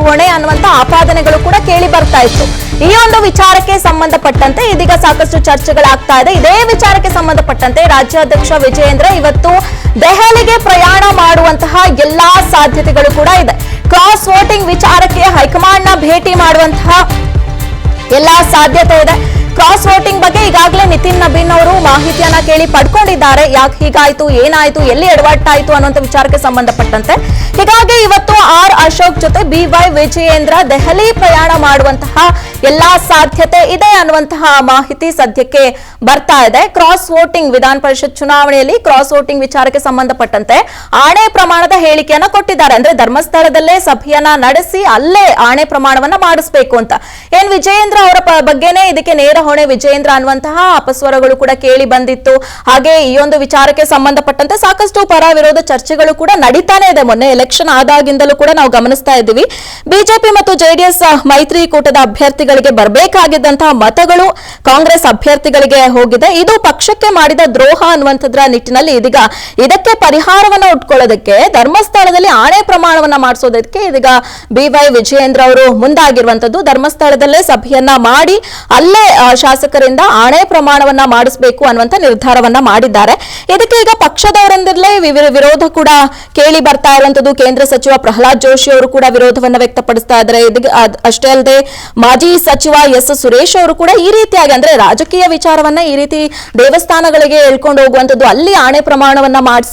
ಹೊಣೆ ಅನ್ನುವಂತ ಆಪಾದನೆಗಳು ಕೂಡ ಕೇಳಿ ಬರ್ತಾ ಇತ್ತು. ಈ ಒಂದು ವಿಚಾರಕ್ಕೆ ಸಂಬಂಧಪಟ್ಟಂತೆ ಇದೀಗ ಸಾಕಷ್ಟು ಚರ್ಚೆಗಳಾಗ್ತಾ ಇದೆ. ಇದೇ ವಿಚಾರಕ್ಕೆ ಸಂಬಂಧಪಟ್ಟಂತೆ ರಾಜ್ಯಾಧ್ಯಕ್ಷ ವಿಜಯೇಂದ್ರ ಇವತ್ತು ದೆಹಲಿಗೆ ಪ್ರಯಾಣ ಮಾಡುವಂತಹ ಎಲ್ಲಾ ಸಾಧ್ಯತೆಗಳು ಕೂಡ ಇದೆ. ಕ್ರಾಸ್ ವೋಟಿಂಗ್ ವಿಚಾರಕ್ಕೆ ಹೈಕಮಾಂಡ್ ನ ಭೇಟಿ ಮಾಡುವಂತಹ ಎಲ್ಲಾ ಸಾಧ್ಯತೆ ಇದೆ. ಕ್ರಾಸ್ ವೋಟಿಂಗ್ ಬಗ್ಗೆ ಈಗಾಗಲೇ ನಿತಿನ್ ನಬೀನ್ ಅವರು ಮಾಹಿತಿಯನ್ನ ಕೇಳಿ ಪಡ್ಕೊಂಡಿದ್ದಾರೆ. ಯಾಕೆ ಹೀಗಾಯ್ತು, ಏನಾಯ್ತು, ಎಲ್ಲಿ ಎಡವಟ್ಟಾಯ್ತು ಅನ್ನುವಂಥ ವಿಚಾರಕ್ಕೆ ಸಂಬಂಧಪಟ್ಟಂತೆ. ಹೀಗಾಗಿ ಇವತ್ತು ಆರ್ ಅಶೋಕ್ ಜೊತೆ BY ವಿಜಯೇಂದ್ರ ದೆಹಲಿ ಪ್ರಯಾಣ ಮಾಡುವಂತಹ ಎಲ್ಲಾ ಸಾಧ್ಯತೆ ಇದೆ ಅನ್ನುವಂತಹ ಮಾಹಿತಿ ಸದ್ಯಕ್ಕೆ ಬರ್ತಾ ಇದೆ. ಕ್ರಾಸ್ ವೋಟಿಂಗ್ ವಿಧಾನ ಪರಿಷತ್ ಚುನಾವಣೆಯಲ್ಲಿ ಕ್ರಾಸ್ ವೋಟಿಂಗ್ ವಿಚಾರಕ್ಕೆ ಸಂಬಂಧಪಟ್ಟಂತೆ ಆಣೆ ಪ್ರಮಾಣದ ಹೇಳಿಕೆಯನ್ನ ಕೊಟ್ಟಿದ್ದಾರೆ. ಅಂದ್ರೆ ಧರ್ಮಸ್ಥಳದಲ್ಲೇ ಸಭೆಯನ್ನ ನಡೆಸಿ ಅಲ್ಲೇ ಆಣೆ ಪ್ರಮಾಣವನ್ನ ಮಾಡಿಸಬೇಕು ಅಂತ. ಏನ್ ವಿಜಯೇಂದ್ರ ಅವರ ಬಗ್ಗೆನೇ ಇದಕ್ಕೆ ನೇರ ಹೊಣೆ ವಿಜಯೇಂದ್ರ ಅನ್ನುವಂತಹ ಅಪಸ್ವರಗಳು ಕೂಡ ಕೇಳಿ ಬಂದಿತ್ತು. ಹಾಗೆ ಈ ಒಂದು ವಿಚಾರಕ್ಕೆ ಸಂಬಂಧಪಟ್ಟಂತೆ ಸಾಕಷ್ಟು ಪರ ವಿರೋಧ ಚರ್ಚೆಗಳು ಕೂಡ ನಡೀತಾನೆ ಇದೆ. ಮೊನ್ನೆ ಎಲೆಕ್ಷನ್ ಆದಾಗಿಂದಲೂ ಕೂಡ ನಾವು ಗಮನಿಸ್ತಾ ಇದ್ದೀವಿ. ಬಿಜೆಪಿ ಮತ್ತು ಜೆಡಿಎಸ್ ಮೈತ್ರಿಕೂಟದ ಅಭ್ಯರ್ಥಿಗಳಿಗೆ ಬರಬೇಕಾಗಿದ್ದಂತಹ ಮತಗಳು ಕಾಂಗ್ರೆಸ್ ಅಭ್ಯರ್ಥಿಗಳಿಗೆ ಹೋಗಿದೆ. ಇದು ಪಕ್ಷಕ್ಕೆ ಮಾಡಿದ ದ್ರೋಹ ಅನ್ನುವಂಥದ್ರ ನಿಟ್ಟಿನಲ್ಲಿ ಇದೀಗ ಇದಕ್ಕೆ ಪರಿಹಾರವನ್ನ ಉಟ್ಕೊಳ್ಳೋದಕ್ಕೆ ಧರ್ಮಸ್ಥಳದಲ್ಲಿ ಆಣೆ ಪ್ರಮಾಣವನ್ನ ಮಾಡಿಸೋದಕ್ಕೆ ಇದೀಗ BY ವಿಜಯೇಂದ್ರ ಅವರು ಮುಂದಾಗಿರುವಂತದ್ದು. ಧರ್ಮಸ್ಥಳದಲ್ಲೇ ಸಭೆಯನ್ನ ಮಾಡಿ ಅಲ್ಲೇ ಶಾಸಕರಿಂದ ಆಣೆ ಪ್ರಮಾಣವನ್ನ ಮಾಡಿಸಬೇಕು ಅನ್ನುವಂತ ನಿರ್ಧಾರವನ್ನ ಮಾಡಿದ್ದಾರೆ. ಇದಕ್ಕೆ ಈಗ ಪಕ್ಷದವರಿಂದಲೇ ವಿರೋಧ ಕೂಡ ಕೇಳಿ ಬರ್ತಾ ಇರುವಂತದ್ದು. ಕೇಂದ್ರ ಸಚಿವ ಪ್ರಹ್ಲಾದ್ ಜೋಶಿ ಅವರು ಕೂಡ ವಿರೋಧವನ್ನ ವ್ಯಕ್ತಪಡಿಸ್ತಾ ಇದ್ದಾರೆ. ಅಷ್ಟೇ ಅಲ್ಲದೆ ಮಾಜಿ ಸಚಿವ ಎಸ್ ಸುರೇಶ್ ಅವರು ಕೂಡ ಈ ರೀತಿಯಾಗಿ ಅಂದ್ರೆ ರಾಜಕೀಯ ವಿಚಾರವನ್ನ ಈ ರೀತಿ ದೇವಸ್ಥಾನಗಳಿಗೆ ಹೇಳ್ಕೊಂಡು ಹೋಗುವಂತದ್ದು, ಅಲ್ಲಿ ಆಣೆ ಪ್ರಮಾಣವನ್ನ ಮಾಡಿಸಿ